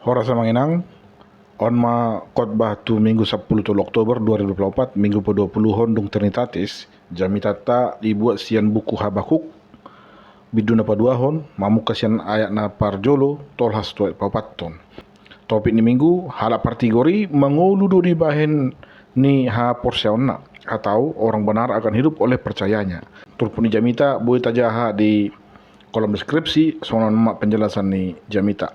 Hora sa manginang, on ma khotbah tu Minggu 10 Oktober 2024, Minggu pe-20 Hondung Trinitatis, jami tata dibuat sian buku Habakuk, biduna paduahon, mamuk kasian ayat na parjolo, tolhas tuai papaton. Topik ni minggu, halap partigori, mengulu do di bahen ni ha porsiauna, atau orang benar akan hidup oleh percayanya. Turpun ni jamita, boleh tajaha di kolom deskripsi, soalan mak penjelasan ni jamita.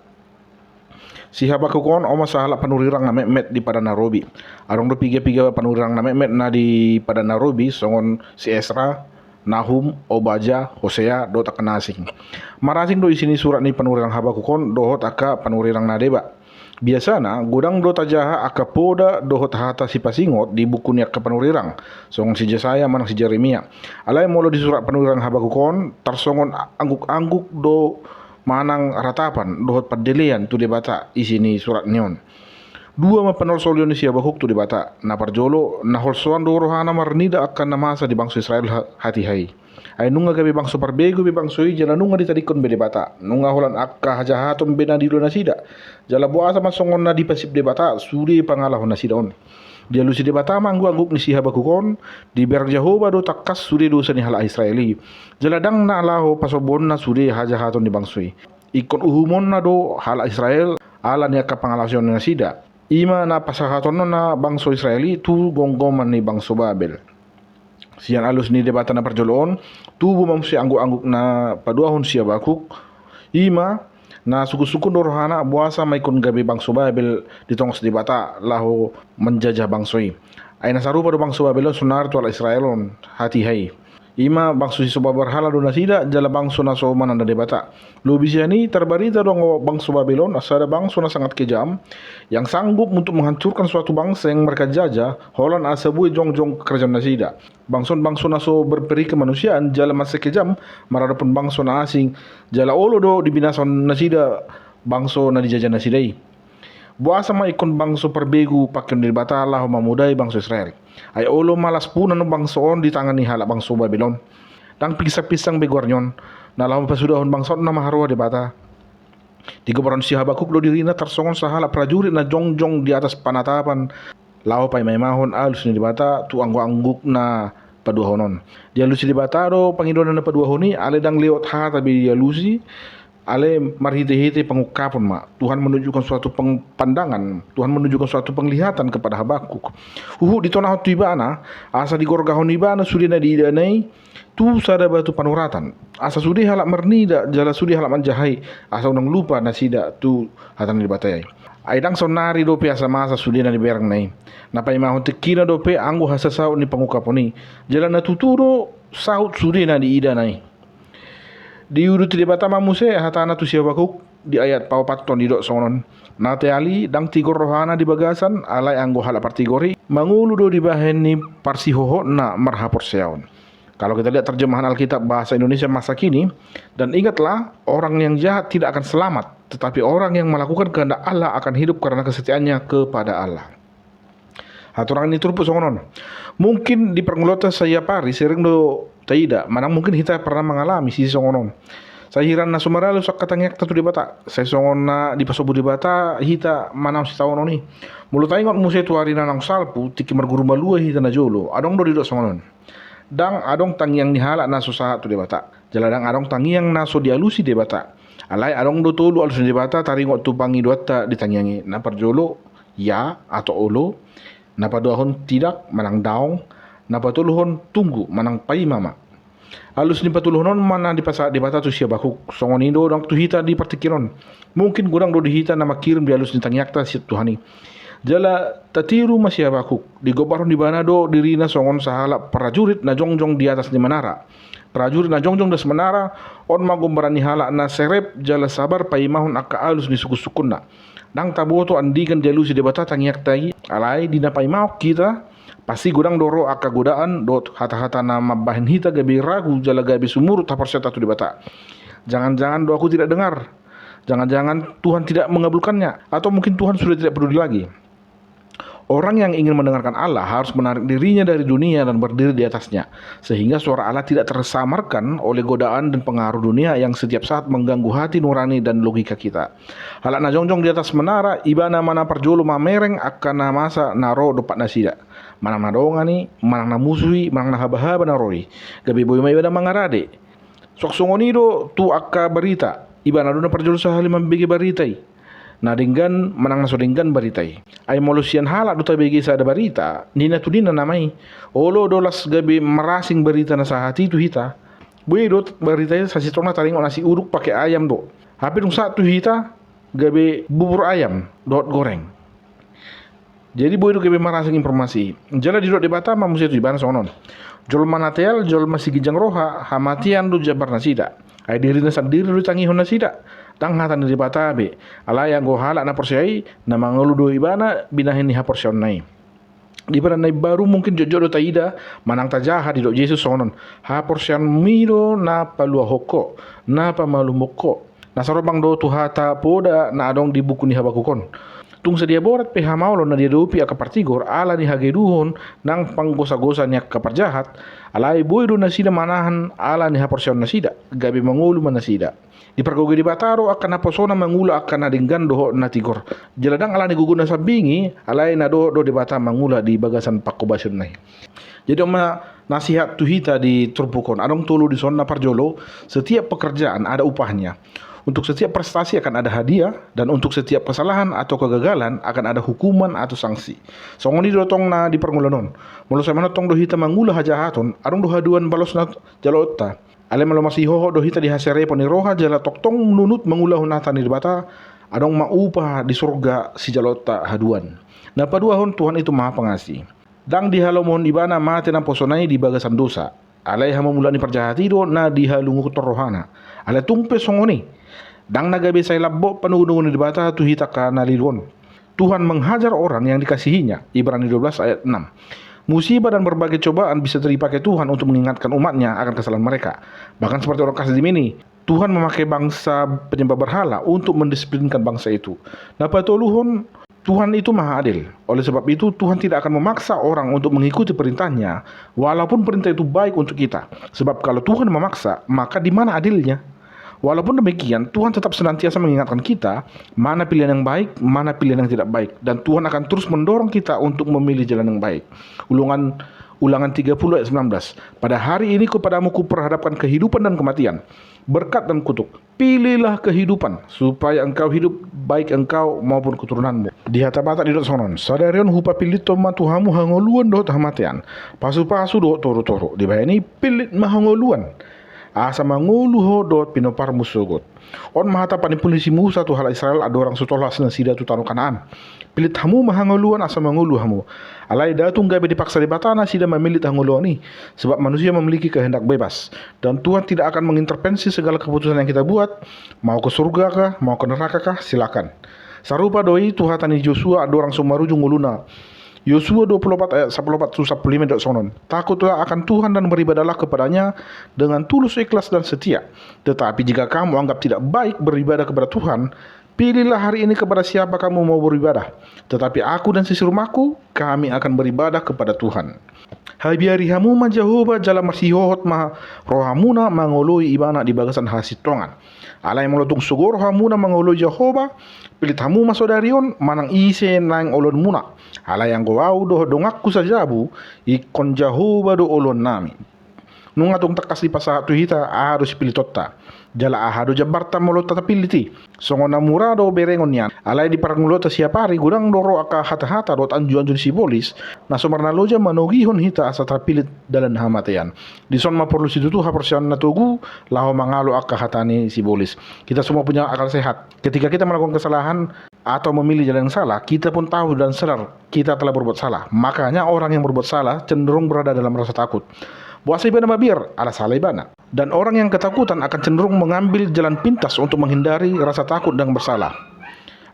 Si Habakukon oma sahala panurirang na met di pada Nairobi. Arong do piga-piga panurirang na met na di pada Nairobi songon si Esra, Nahum, Obaja, Hosea do takanasing. Marasing do isini surat ni panurirang Habakukon dohot aka panurirang na deba. Biasana godang do tajaha aka poda dohot hata si pasingot di buku ni aka panurirang songon si Jesaya manang si Jeremia. Alai molo di surat panurirang Habakukon tarsongon angguk-angguk do manang ratapan dohot padelian tu debata isini surat nion. Dua ma panol solion ni si Habakuk tu debata na parjolo na holsoan do rohana marnida akan na masa di bangsa Israel hati hai. Ay nunga gabi bangso parbego bi bangso jala nunga ditadikon be debata. Nunga holan akka hajahaton be na dilo na sida. Jala buasa masongon na dipasip debata suri pangalahon na sida on. Dia lusi debata manggu-angguk ni si Habakukon di berak Jehovah do takas suri dosa ni hala Israeli. Jeladang na alaho pasobon na suri hajahaton di bangsoi. Ikon uhumon na do hala Israel ala ni aka pangalasion na sida. Ima na pasahaton na bangso Israeli tu gonggoman ni bangso Babel. Sian alus ni debata na parjoloon tubuh mamsi angguk-angguk na paduahon si Habakuk. Ima na suku-suku rohana buasa maikon gabi bangso Babel ditongos debata laho menjajah bangsoi. Ay nasarupa do bangso Babelon sunar tu ala Israelon hati hai. Ima bangso si soba berhala do nasida jala bangso na so mananda debata. Lubisiani terbarita do bangso Babelon asada bangso na sangat kejam yang sanggup untuk menghancurkan suatu bangsa yang mereka jajah holan asabui jong-jong kerajaan nasida. Bangson na so berperi kemanusiaan jala masa kejam maradapun bangso na asing jala olo do dibinason nasida bangso na dijajah nasidai. Buasa ma ikon bangso perbegu pakyon debata Allah mamudai bangso Israel. Ay olo malas punan ng bangsoon di tangan ni hala bangso Babylon. Dang pisang-pisang begornyon na lahom pasudahon bangsoon na maharua debata. Di gobaron si Habakuk do dirina tarsongon sa hala prajurit na jongjong di atas panatapan. Lao pay may mahon alus ni debata tu angguk na paduahonon. Dia lusi debata do pangidonan na paduahoni ale dang liot ha tabi dia lusi. Ale marhite-hite pengungkapan mak. Tuhan menunjukkan suatu pandangan, Tuhan menunjukkan suatu penglihatan kepada Habakuk. Di tonah tibana, asa di gorgahon ibana sudi na diidanai, tu sada batu panuratan. Asa sudi halak mernida, jala sudi halak manjahai, asa unang lupa nasida tu hatan dibatayai. Aidang sonari dope asa masa sudi na diberang nai. Napai mahon tekina dope anggo hasa saut ni pengungkaponi. Jala na tuturo saut sudi na diidanai. Di urut debata mamuse hatana tu si Habakuk di ayat pawapaton di dok sonon. Nate ali dang tigor rohana di bagasan alai anggo hala partigori mangulu do di bahen ni parsihoho na marhapor seaon. Kalau kita lihat terjemahan Alkitab bahasa Indonesia masa kini, dan ingatlah orang yang jahat tidak akan selamat, tetapi orang yang melakukan kehendak Allah akan hidup karena kesetiaannya kepada Allah. Haturangan ini turpu songonon. Mungkin di perngulota saya pari sering do taida, manang mungkin kita pernah mengalami sisi songonon. Saya hiran na sumaralu sak katangyak tatu di bata. Saya songon na di pasobu di bata hita manam si tawono ni. Mulut ingot muse tu hari nanang salpu tiki marguru malua hita na jolo. Adong do didok songonon. Dang adong tangiang nihala na susaha tu di bata. Jaladang adong tangiang na so dialusi di bata. Alai adong do tolu alus di bata taringot tu pangi duata di tangiangi. Na parjolo ya atau olo. Na paduahon tidak manang daong. Na patuluhon tunggu manang pai mama. Alus ni patuluhon mana di pasal di bata tu si Habakuk songon indo dang tu hita di partikiron. Mungkin gudang do di hita na makirim di alus ni tangyakta si Tuhani. Jala tatiru masih Habakuk di gobaron di bana do dirina songon sahala prajurit na jongjong di atas ni menara. Prajurit na jongjong das menara on magombarani hala na serep jala sabar pai mahon akka alus ni suku-sukunna. Dang taboto andikan di alus di bata tangyakta alai di napai mau kita pasti gudang doro aka godaan dot hata-hata nama bahan hita gabi ragu jala gabi sumurut tapar tu di bata. Jangan-jangan doaku tidak dengar. Jangan-jangan Tuhan tidak mengabulkannya atau mungkin Tuhan sudah tidak peduli lagi. Orang yang ingin mendengarkan Allah harus menarik dirinya dari dunia dan berdiri di atasnya, sehingga suara Allah tidak tersamarkan oleh godaan dan pengaruh dunia yang setiap saat mengganggu hati nurani dan logika kita. Halak na jongjong di atas menara, ibana mana perjolo mamereng akan na masa naro dopat nasida. Manang na dongani, manang na musui, manang na haba-haba na roi. Gabi boy may ibana mangarade. Sok songonido tu akka berita, ibana do na perjolo sa haliman bigi baritai. Nadinggan manang nasodinggan baritai. Ay molusian halak do tabigi sa ada barita, nina tu dina namai. Olo dolas gabi merasing berita na sa hati tu hita. Buai do berita sa sitona taring nasi uruk pakai ayam do. Hape dong satu hita gabi bubur ayam dot goreng. Jadi boy do gabi merasing informasi. Jala di dot debata mamusia tu ibana sonon. Jol manatel jol masih gijang roha hamatian do jabar nasida. Ay diri na sendiri do tangihon nasida. Tang hatan di batabe ala yang go halak na persyai na mangulu do ibana binahin ni haporsion nai di pada nai baru mungkin jojo do taida manang tajaha di do Jesus sonon haporsion miro na palua hoko na pamalu moko na sarobang do tuhata poda na adong di buku ni Habakukon tung sedia borat pe hamaulo na dia dopi aka partigor ala ni hageduhon nang panggosa-gosa ni kaparjahat alai boy do nasida manahan ala ni haporsion nasida gabi mangulu manasida di pergogi di bataro akan naposona mangula akan nadinggan doho natigor jeladang ala ni guguna sabingi alai na do di bata mangula di bagasan pakobasun nai jadi nasihat tuhita di turpukon adong tulu di sonna parjolo setiap pekerjaan ada upahnya. Untuk setiap prestasi akan ada hadiah dan untuk setiap kesalahan atau kegagalan akan ada hukuman atau sanksi. Songoni dotong na di perngulanon. Mulu sama tong dohita mangula hajahaton, arung dohaduan balos na jalota. Ale malo masih hoho dohita di hasere poni roha jala toktong nunut mangula hunata ni bata, adong maupa di surga si jalota haduan. Na paduahon Tuhan itu Maha Pengasih. Dang di halomon ibana mate na posonai di bagasan dosa. Alai hamamulani perjahatido na di halungu torohana. Ale tumpe songoni. Dang nagabe say labbo panunungun di bata tuhita ka nalilwon. Tuhan menghajar orang yang dikasihinya. Ibrani 12 ayat 6. Musibah dan berbagai cobaan bisa dipakai Tuhan untuk mengingatkan umatnya akan kesalahan mereka. Bahkan seperti orang Kasdim ini, Tuhan memakai bangsa penyembah berhala untuk mendisiplinkan bangsa itu. Nah patuluhun Tuhan itu maha adil. Oleh sebab itu Tuhan tidak akan memaksa orang untuk mengikuti perintahnya, walaupun perintah itu baik untuk kita. Sebab kalau Tuhan memaksa, maka di mana adilnya? Walaupun demikian, Tuhan tetap senantiasa mengingatkan kita mana pilihan yang baik, mana pilihan yang tidak baik. Dan Tuhan akan terus mendorong kita untuk memilih jalan yang baik. Ulangan 30 ayat 19. Pada hari ini kepadamu kuperhadapkan kehidupan dan kematian, berkat dan kutuk. Pilihlah kehidupan, supaya engkau hidup baik engkau maupun keturunanmu. Di hata-bata di dot sonon, sadarion hupa pilit toma tuhamu hangoluan dot hamatian. Pasu-pasu dot toro-toro. Dibayani pilit mahangoluan. Asa manguluho dot pinopar musugot. On mahata panipulisi Musa tu hala Israel ada orang sutolas na sida tu tanu Kanaan. Pilit hamu mahanguluan asa mangulu hamu. Alai datung gabe dipaksa di batana sida memilit hanguluan ni. Sebab manusia memiliki kehendak bebas. Dan Tuhan tidak akan mengintervensi segala keputusan yang kita buat. Mau ke surga kah, mau ke neraka kah, silakan. Sarupa doi Tuhatani Joshua ada orang sumarujung uluna. Yosua 24 ayat 14 susah 5 dot sonon. Takutlah akan Tuhan dan beribadahlah kepadanya dengan tulus ikhlas dan setia. Tetapi jika kamu anggap tidak baik beribadah kepada Tuhan, pilihlah hari ini kepada siapa kamu mau beribadah. Tetapi aku dan sisi rumahku, kami akan beribadah kepada Tuhan. Hai biari hamu ma Jehovah jala masihohot ma rohamuna mangoloi ibana di bagasan hasitongan. Alai molotung sugor hamuna mangoloi Jehovah, pilit hamu ma sodarion manang ise nang olon muna. Alai yang gowau doh dongakku sajabu ikon Jehovah do olon nami. Nungatong takas di pasahat tu hita harus pilih totta. Jala ahado jabarta molota tapiliti. Songon namurado berengon yan. Alai di parangulota siapari gudang doro aka hata-hata dot anju-anju sibolis. Na somarna loja manogihon hita asa tapilit dalan hamatayan. Di son maporlu situ hapersian na tugu laho mangalo aka hatani sibolis. Kita semua punya akal sehat. Ketika kita melakukan kesalahan atau memilih jalan yang salah, kita pun tahu dan sadar kita telah berbuat salah. Makanya orang yang berbuat salah cenderung berada dalam rasa takut. Buasa ibana mabir, ala salah ibana. Dan orang yang ketakutan akan cenderung mengambil jalan pintas untuk menghindari rasa takut dan bersalah.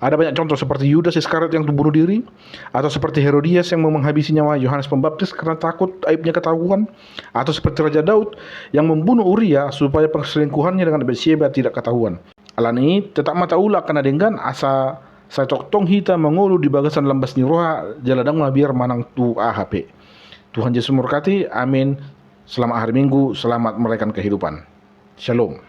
Ada banyak contoh seperti Yudas Iskariot yang bunuh diri, atau seperti Herodias yang mau menghabisi nyawa Yohanes Pembaptis karena takut aibnya ketahuan, atau seperti Raja Daud yang membunuh Uria supaya perselingkuhannya dengan Batsyeba tidak ketahuan. Alani tetap mata ula karena dengan asa Sa tong hita mengulu di bagasan lambas ni roha jaladang biar manang tu AHP. Tuhan Yesus memberkati. Amin. Selamat hari Minggu, selamat merayakan kehidupan. Shalom.